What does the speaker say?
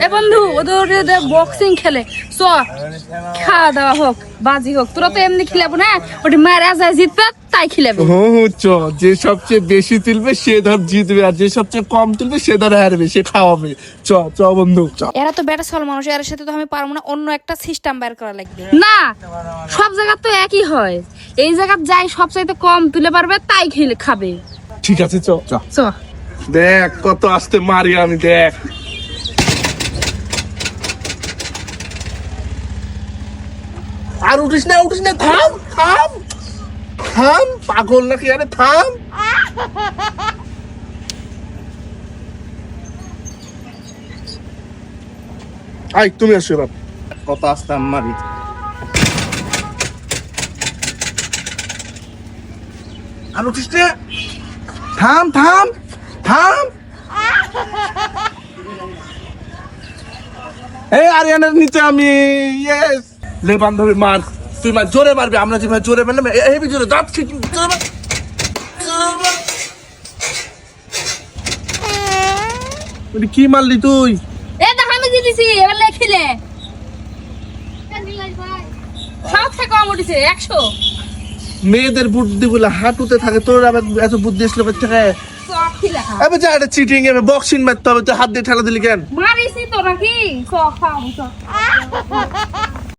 এ বন্ধু ওদের বক্সিং খেলে চ খাওয়া দাওয়া হোক বাজি হোক তোরা তো এমনি খিলাবো না ওটি মারা যায় জিতবে তাই খিলাবে চ যে সবচেয়ে বেশি তুলবে সে ধর জিতবে আর যে সবচেয়ে কম তুলবে সে ধর হারবে সে খাওয়াবে চ চ বন্ধু চ। এরা তো বেটা সল মানুষ এর সাথে তো আমি পারবো না অন্য একটা সিস্টেম বের করা লাগবে না সব জায়গা তো একই হয় এই জায়গা যাই সবচাইতে কম তুলে পারবে তাই খেলে খাবে ঠিক আছে চ চ চ দেখ কত আস্তে মারি আমি দেখ আর উঠিস না থাম থাম থাম পাগল নাকি আরে থাম আই তুমি আসো এবার কত আস্তে আমি মারি আর উঠিস না থাম থাম থাম এই আরিয়ানার নিচে আমি ইয়েস লে বান্ধবী মার তুই মার জোরে মারবি আমরা যেভাবে জোরে মারলাম হেবি জোরে দাঁত জোরে মার কি মারলি তুই এ দেখ আমি জিতেছি এবার লেখিলে সব থেকে কম উঠেছে 100 মেয়েদের বুদ্ধি বলে হাঁটুতে থাকে তোর আবার এত বুদ্ধি আসলে থেকে সব খিলা এবার যা এটা চিটিং এ বক্সিং মারতে হবে তুই হাত দিয়ে ঠেলা দিলি কেন মারিছি তো নাকি চ খাও চ